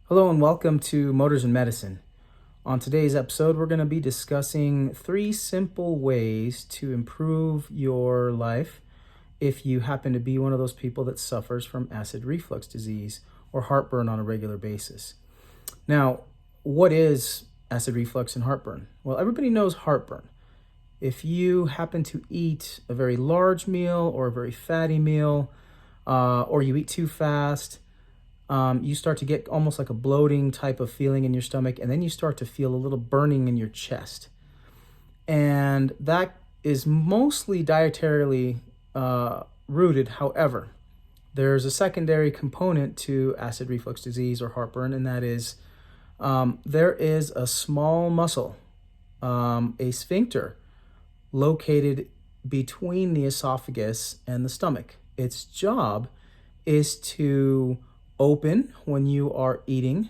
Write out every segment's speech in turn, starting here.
Hello and welcome to Motors and Medicine. On today's episode, we're going to be discussing 3 simple ways to improve your life if you happen to be one of those people that suffers from acid reflux disease or heartburn on a regular basis. Now, what is acid reflux and heartburn? Well, everybody knows heartburn. If you happen to eat a very large meal or a very fatty meal, or you eat too fast, you start to get almost like a bloating type of feeling in your stomach, and then you start to feel a little burning in your chest. And that is mostly dietarily rooted. However, there's a secondary component to acid reflux disease or heartburn, and that is there is a small muscle, a sphincter, located between the esophagus and the stomach. Its job is to open when you are eating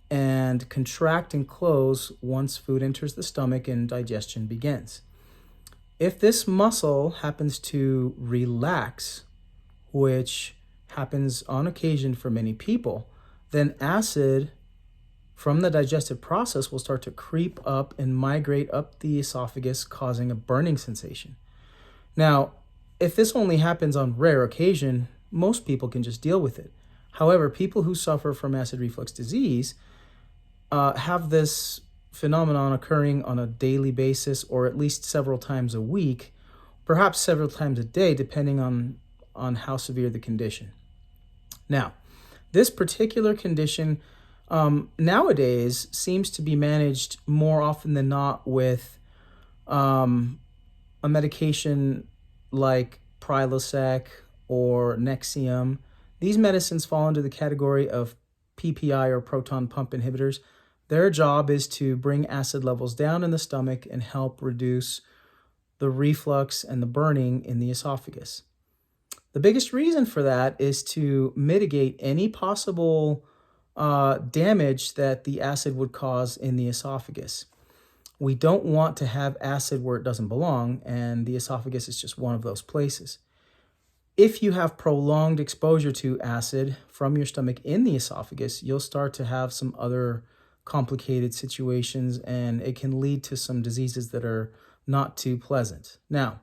and contract and close once food enters the stomach and digestion begins. If this muscle happens to relax, which happens on occasion for many people, then acid from the digestive process will start to creep up and migrate up the esophagus, causing a burning sensation. Now, if this only happens on rare occasion, most people can just deal with it. However, people who suffer from acid reflux disease have this phenomenon occurring on a daily basis, or at least several times a week, perhaps several times a day, depending on how severe the condition. Now, this particular condition nowadays seems to be managed more often than not with a medication like Prilosec or Nexium. These medicines fall into the category of PPI or proton pump inhibitors. Their job is to bring acid levels down in the stomach and help reduce the reflux and the burning in the esophagus. The biggest reason for that is to mitigate any possible damage that the acid would cause in the esophagus. We don't want to have acid where it doesn't belong, and the esophagus is just one of those places. If you have prolonged exposure to acid from your stomach in the esophagus, you'll start to have some other complicated situations, and it can lead to some diseases that are not too pleasant. Now,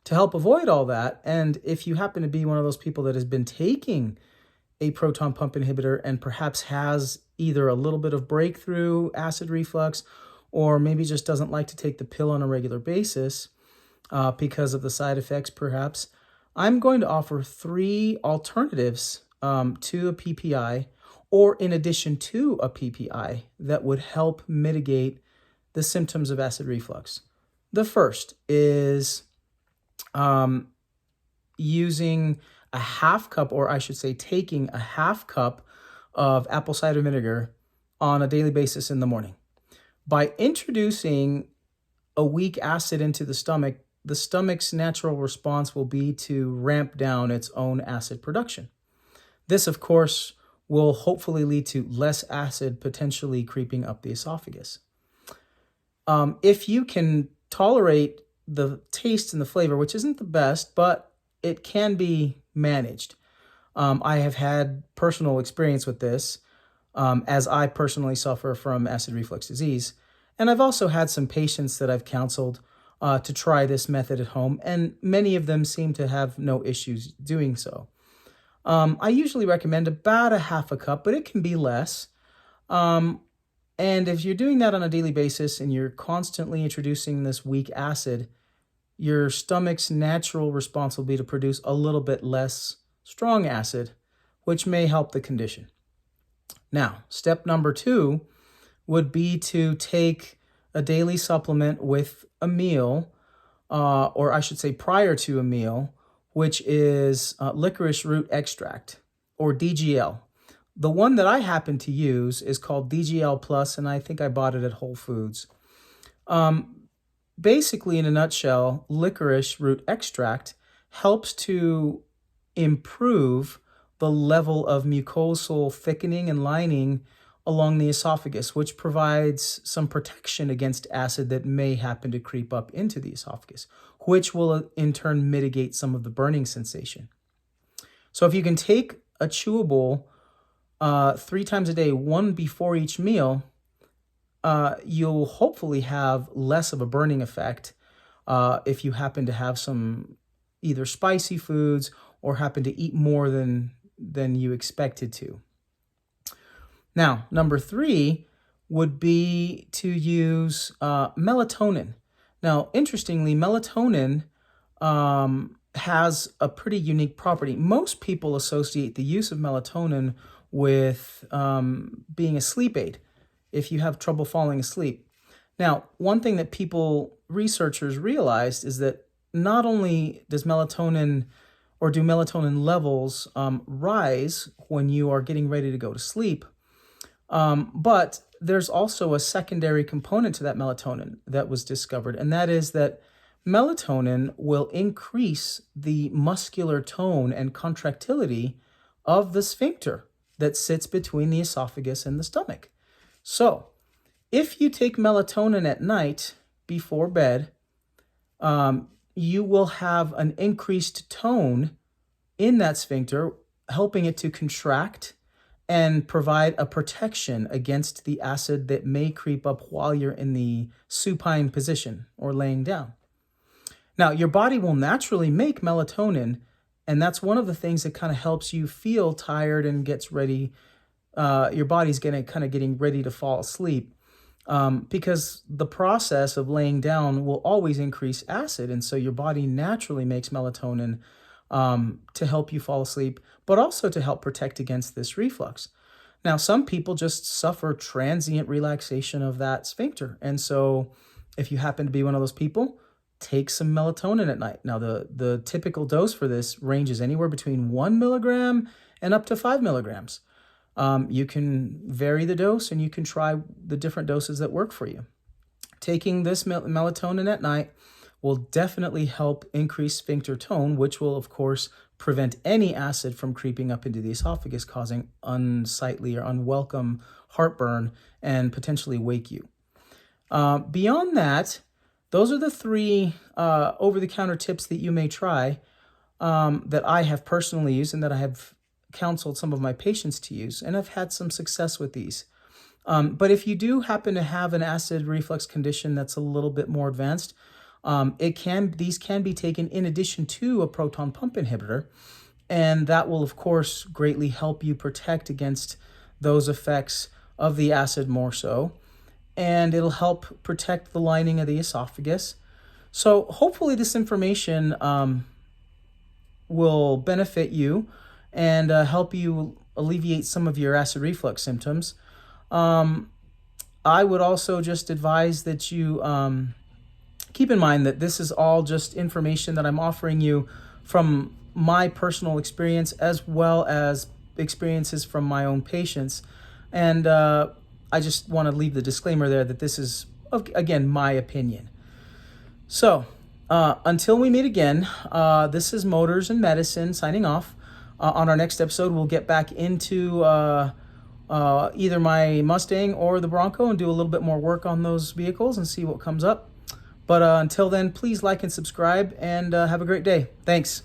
to help avoid all that, and if you happen to be one of those people that has been taking a proton pump inhibitor and perhaps has either a little bit of breakthrough acid reflux, or maybe just doesn't like to take the pill on a regular basis because of the side effects perhaps, I'm going to offer 3 alternatives to a PPI, or in addition to a PPI, that would help mitigate the symptoms of acid reflux. The first is using a half cup, or I should say taking a half cup of apple cider vinegar on a daily basis in the morning. By introducing a weak acid into the stomach's natural response will be to ramp down its own acid production. This, of course, will hopefully lead to less acid potentially creeping up the esophagus. If you can tolerate the taste and the flavor, which isn't the best, but it can be managed. I have had personal experience with this, as I personally suffer from acid reflux disease. And I've also had some patients that I've counseled to try this method at home, and many of them seem to have no issues doing so. I usually recommend about a half a cup, but it can be less. And if you're doing that on a daily basis and you're constantly introducing this weak acid, your stomach's natural response will be to produce a little bit less strong acid, which may help the condition. Now, step number 2 would be to take a daily supplement with a meal, or I should say prior to a meal, which is licorice root extract, or DGL. The one that I happen to use is called DGL Plus, and I think I bought it at Whole Foods. Basically, in a nutshell, licorice root extract helps to improve the level of mucosal thickening and lining along the esophagus, which provides some protection against acid that may happen to creep up into the esophagus, which will in turn mitigate some of the burning sensation. So if you can take a chewable 3 times a day, one before each meal, you'll hopefully have less of a burning effect if you happen to have some either spicy foods or happen to eat more than you expected to. Now, number 3 would be to use melatonin. Now, interestingly, melatonin has a pretty unique property. Most people associate the use of melatonin with being a sleep aid if you have trouble falling asleep. Now, one thing that researchers realized is that not only does melatonin or do melatonin levels rise when you are getting ready to go to sleep, but there's also a secondary component to that melatonin that was discovered, and that is that melatonin will increase the muscular tone and contractility of the sphincter that sits between the esophagus and the stomach. So, if you take melatonin at night before bed, you will have an increased tone in that sphincter, helping it to contract and provide a protection against the acid that may creep up while you're in the supine position or laying down. Now, your body will naturally make melatonin, and that's one of the things that kind of helps you feel tired and gets ready. Your body's getting ready to fall asleep because the process of laying down will always increase acid, and so your body naturally makes melatonin to help you fall asleep, but also to help protect against this reflux. Now, some people just suffer transient relaxation of that sphincter, and so if you happen to be one of those people, take some melatonin at night. Now, the typical dose for this ranges anywhere between 1 milligram and up to 5 milligrams. You can vary the dose, and you can try the different doses that work for you. Taking this melatonin at night will definitely help increase sphincter tone, which will, of course, prevent any acid from creeping up into the esophagus, causing unsightly or unwelcome heartburn and potentially wake you. Beyond that, those are the 3 over-the-counter tips that you may try that I have personally used and that I have counseled some of my patients to use, and I've had some success with these. But if you do happen to have an acid reflux condition that's a little bit more advanced, these can be taken in addition to a proton pump inhibitor, and that will, of course, greatly help you protect against those effects of the acid more so, and it'll help protect the lining of the esophagus. So hopefully this information will benefit you and help you alleviate some of your acid reflux symptoms. I would also just advise that you keep in mind that this is all just information that I'm offering you from my personal experience as well as experiences from my own patients. And I just want to leave the disclaimer there that this is, again, my opinion. So until we meet again, this is Motors and Medicine signing off. On our next episode, we'll get back into either my Mustang or the Bronco and do a little bit more work on those vehicles and see what comes up. But until then, please like and subscribe, and have a great day. Thanks.